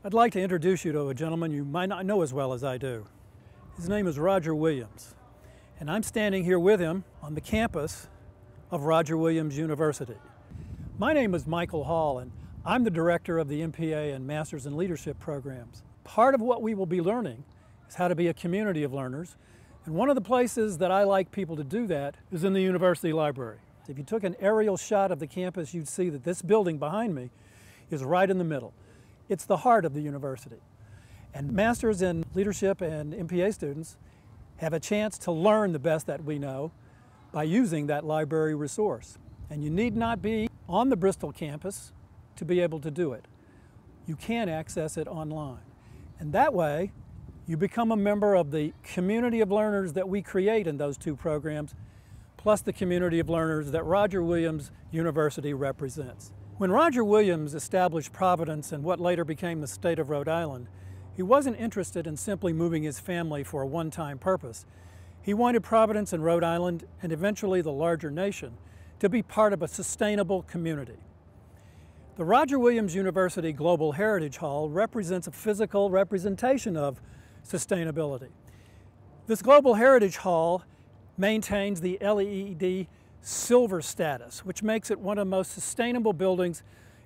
I'd like to introduce you to a gentleman you might not know as well as I do. His name is Roger Williams, and I'm standing here with him on the campus of Roger Williams University. My name is Michael Hall, and I'm the director of the MPA and Masters in Leadership programs. Part of what we will be learning is how to be a community of learners, and one of the places that I like people to do that is in the university library. If you took an aerial shot of the campus, you'd see that this building behind me is right in the middle. It's the heart of the university. And Masters in Leadership and MPA students have a chance to learn the best that we know by using that library resource. And you need not be on the Bristol campus to be able to do it. You can access it online. And that way, you become a member of the community of learners that we create in those two programs, plus the community of learners that Roger Williams University represents. When Roger Williams established Providence in what later became the state of Rhode Island, he wasn't interested in simply moving his family for a one-time purpose. He wanted Providence and Rhode Island, and eventually the larger nation, to be part of a sustainable community. The Roger Williams University Global Heritage Hall represents a physical representation of sustainability. This Global Heritage Hall maintains the LEED Silver status, which makes it one of the most sustainable buildings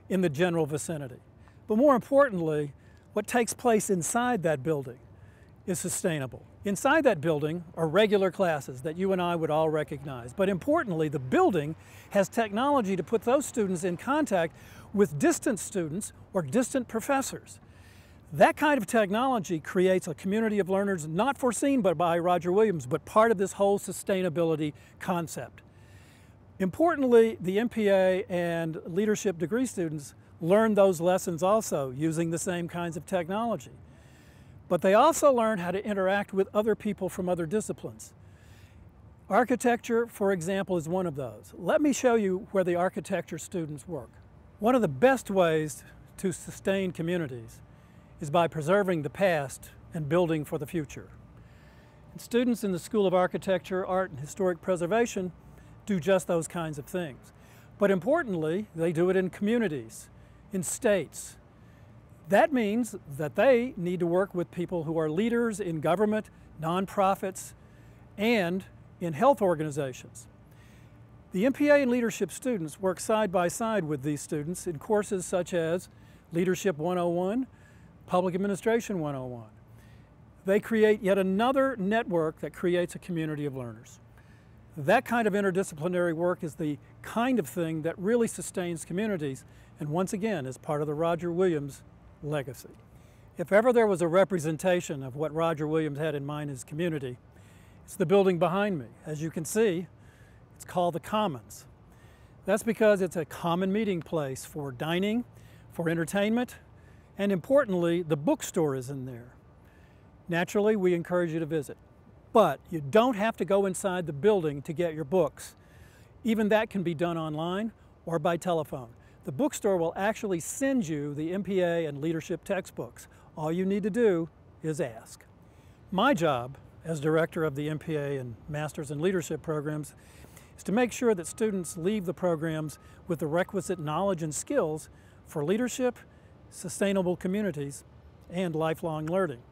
in the general vicinity. But more importantly, what takes place inside that building is sustainable. Inside that building are regular classes that you and I would all recognize. But importantly, the building has technology to put those students in contact with distant students or distant professors. That kind of technology creates a community of learners not foreseen by Roger Williams, but part of this whole sustainability concept. Importantly, the MPA and leadership degree students learn those lessons also using the same kinds of technology. But they also learn how to interact with other people from other disciplines. Architecture, for example, is one of those. Let me show you where the architecture students work. One of the best ways to sustain communities is by preserving the past and building for the future. And students in the School of Architecture, Art, and Historic Preservation do just those kinds of things. But importantly, they do it in communities, in states. That means that they need to work with people who are leaders in government, nonprofits, and in health organizations. The MPA and leadership students work side by side with these students in courses such as Leadership 101, Public Administration 101. They create yet another network that creates a community of learners. That kind of interdisciplinary work is the kind of thing that really sustains communities, and once again is part of the Roger Williams legacy. If ever there was a representation of what Roger Williams had in mind as community, it's the building behind me. As you can see, it's called the Commons. That's because it's a common meeting place for dining, for entertainment, and importantly, the bookstore is in there. Naturally, we encourage you to visit. But you don't have to go inside the building to get your books. Even that can be done online or by telephone. The bookstore will actually send you the MPA and leadership textbooks. All you need to do is ask. My job as director of the MPA and Masters in Leadership programs is to make sure that students leave the programs with the requisite knowledge and skills for leadership, sustainable communities, and lifelong learning.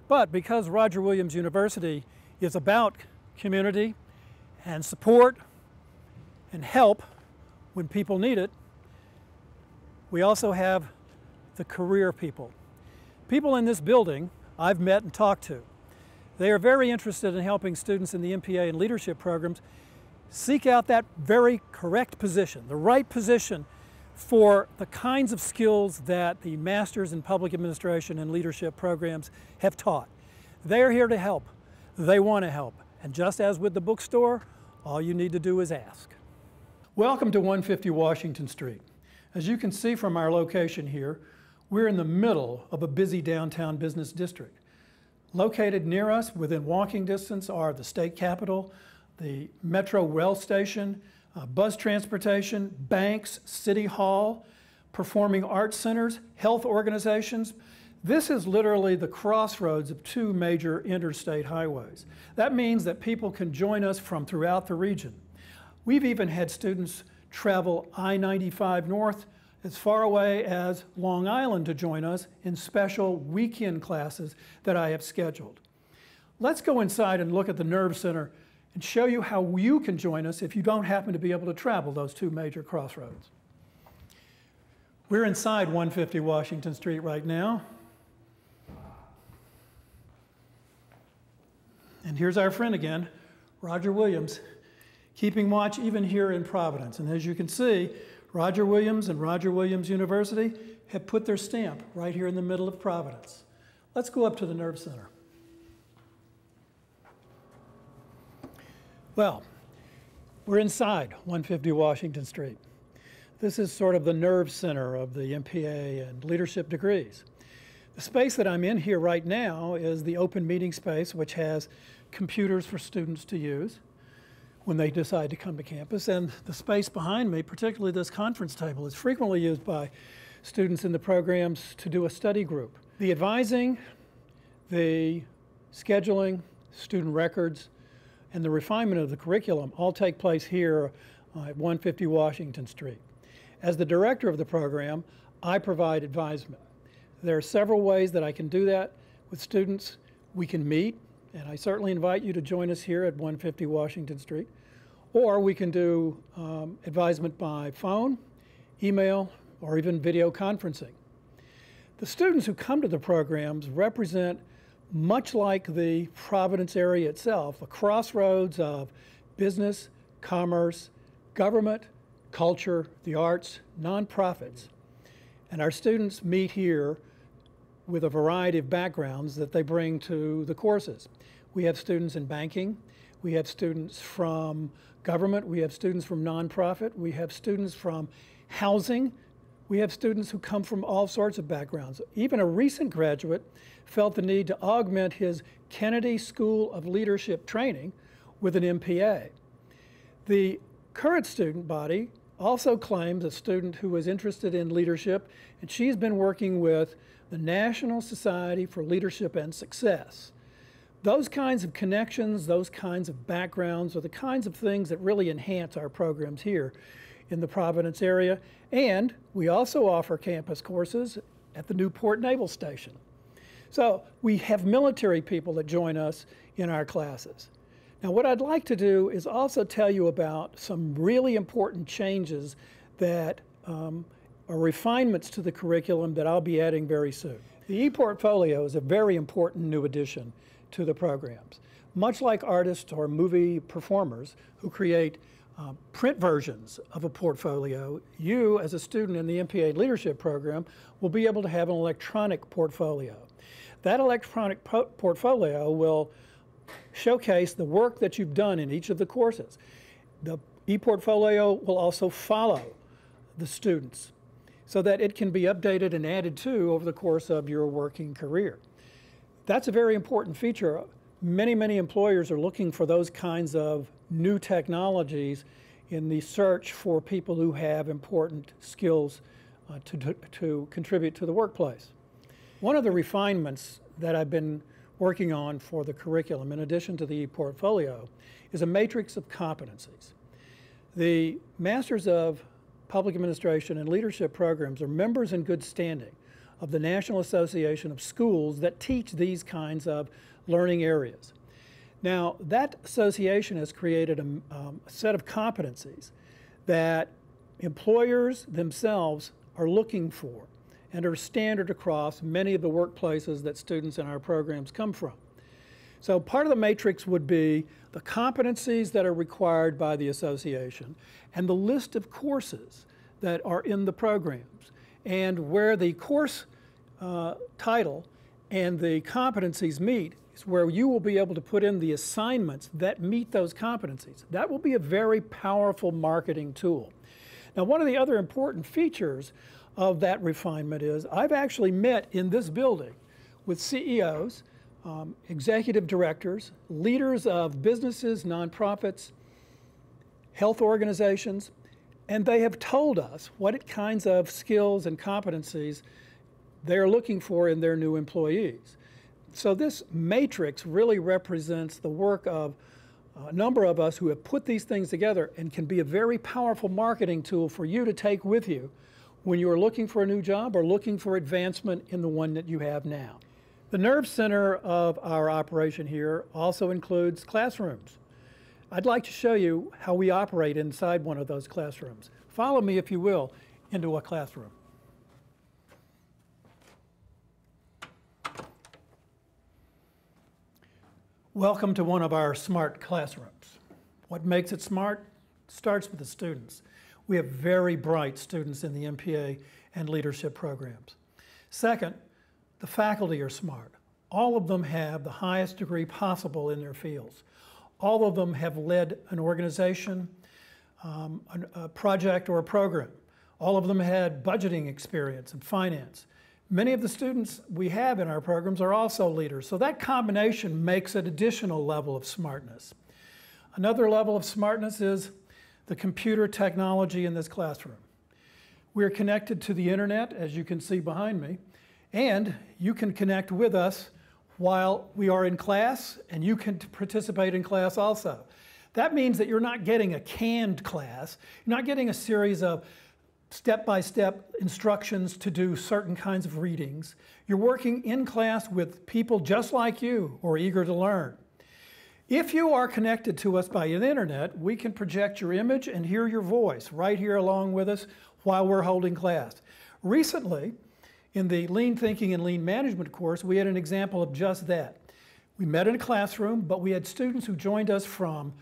But because Roger Williams University is about community and support and help when people need it, we also have the career people. People in this building I've met and talked to. They are very interested in helping students in the MPA and leadership programs seek out that very correct position, the right position for the kinds of skills that the Masters in Public Administration and Leadership programs have taught. They are here to help. They want to help. And just as with the bookstore, all you need to do is ask. Welcome to 150 Washington Street. As you can see from our location here, we're in the middle of a busy downtown business district. Located near us, within walking distance, are the state capitol, the Metro Rail Station, bus transportation, banks, City Hall, performing arts centers, health organizations. This is literally the crossroads of two major interstate highways. That means that people can join us from throughout the region. We've even had students travel I-95 north as far away as Long Island to join us in special weekend classes that I have scheduled. Let's go inside and look at the Nerve Center and show you how you can join us if you don't happen to be able to travel those two major crossroads. We're inside 150 Washington Street right now. And here's our friend again, Roger Williams, keeping watch even here in Providence. And as you can see, Roger Williams and Roger Williams University have put their stamp right here in the middle of Providence. Let's go up to the Nerve Center. Well, we're inside 150 Washington Street. This is sort of the nerve center of the MPA and leadership degrees. The space that I'm in here right now is the open meeting space, which has computers for students to use when they decide to come to campus. And the space behind me, particularly this conference table, is frequently used by students in the programs to do a study group. The advising, the scheduling, student records, and the refinement of the curriculum all take place here at 150 Washington Street. As the director of the program, I provide advisement. There are several ways that I can do that with students. We can meet, and I certainly invite you to join us here at 150 Washington Street. Or we can do advisement by phone, email, or even video conferencing. The students who come to the programs represent, much like the Providence area itself, a crossroads of business, commerce, government, culture, the arts, nonprofits. And our students meet here with a variety of backgrounds that they bring to the courses. We have students in banking, we have students from government, we have students from nonprofit, we have students from housing, we have students who come from all sorts of backgrounds. Even a recent graduate felt the need to augment his Kennedy School of Leadership training with an MPA. The current student body also claims a student who is interested in leadership, and she's been working with the National Society for Leadership and Success. Those kinds of connections, those kinds of backgrounds are the kinds of things that really enhance our programs here in the Providence area. And we also offer campus courses at the Newport Naval Station. So we have military people that join us in our classes. Now what I'd like to do is also tell you about some really important changes that are refinements to the curriculum that I'll be adding very soon. The ePortfolio is a very important new addition to the programs. Much like artists or movie performers who create print versions of a portfolio, you as a student in the MPA Leadership Program will be able to have an electronic portfolio. That electronic portfolio will showcase the work that you've done in each of the courses. The ePortfolio will also follow the students so that it can be updated and added to over the course of your working career. That's a very important feature. Many employers are looking for those kinds of new technologies in the search for people who have important skills to contribute to the workplace. One of the refinements that I've been working on for the curriculum, in addition to the ePortfolio, is a matrix of competencies. The Masters of Public Administration and Leadership programs are members in good standing of the National Association of Schools that teach these kinds of learning areas. Now, that association has created a set of competencies that employers themselves are looking for and are standard across many of the workplaces that students in our programs come from. So part of the matrix would be the competencies that are required by the association and the list of courses that are in the programs, and where the course title and the competencies meet is where you will be able to put in the assignments that meet those competencies. That will be a very powerful marketing tool. Now, one of the other important features of that refinement is I've actually met in this building with CEOs, executive directors, leaders of businesses, nonprofits, health organizations, and they have told us what kinds of skills and competencies they're looking for in their new employees. So this matrix really represents the work of a number of us who have put these things together and can be a very powerful marketing tool for you to take with you when you are looking for a new job or looking for advancement in the one that you have now. The nerve center of our operation here also includes classrooms. I'd like to show you how we operate inside one of those classrooms. Follow me, if you will, into a classroom. Welcome to one of our smart classrooms. What makes it smart starts with the students. We have very bright students in the MPA and leadership programs. Second, the faculty are smart. All of them have the highest degree possible in their fields. All of them have led an organization, a project or a program. All of them had budgeting experience and finance. Many of the students we have in our programs are also leaders, so that combination makes an additional level of smartness. Another level of smartness is the computer technology in this classroom. We're connected to the internet, as you can see behind me, and you can connect with us while we are in class, and you can participate in class also. That means that you're not getting a canned class. You're not getting a series of step-by-step instructions to do certain kinds of readings. You're working in class with people just like you who are eager to learn. If you are connected to us by the internet, we can project your image and hear your voice right here along with us while we're holding class. Recently, in the Lean Thinking and Lean Management course, we had an example of just that. We met in a classroom, but we had students who joined us from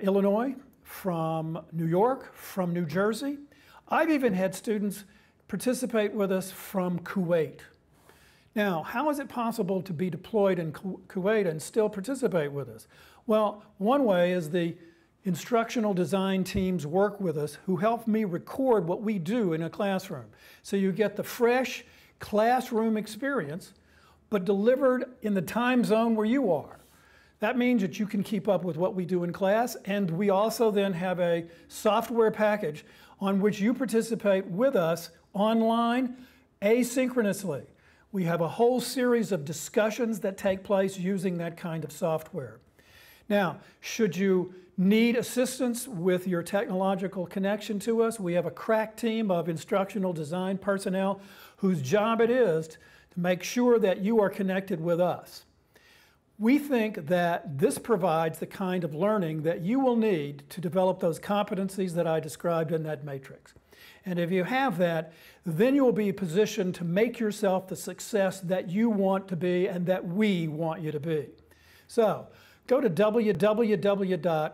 Illinois, from New York, from New Jersey. I've even had students participate with us from Kuwait. Now, how is it possible to be deployed in Kuwait and still participate with us? Well, one way is the instructional design teams work with us who help me record what we do in a classroom. So you get the fresh classroom experience, but delivered in the time zone where you are. That means that you can keep up with what we do in class, and we also then have a software package on which you participate with us online asynchronously. We have a whole series of discussions that take place using that kind of software. Now, should you need assistance with your technological connection to us, we have a crack team of instructional design personnel whose job it is to make sure that you are connected with us. We think that this provides the kind of learning that you will need to develop those competencies that I described in that matrix. And if you have that, then you will be positioned to make yourself the success that you want to be and that we want you to be. So, go to www.rwu.edu.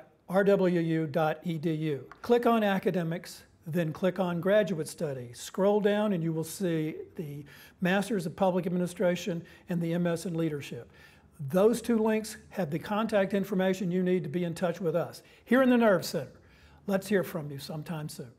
Click on Academics, then click on Graduate Studies. Scroll down and you will see the Masters of Public Administration and the MS in Leadership. Those two links have the contact information you need to be in touch with us. Here in the Nerve Center. Let's hear from you sometime soon.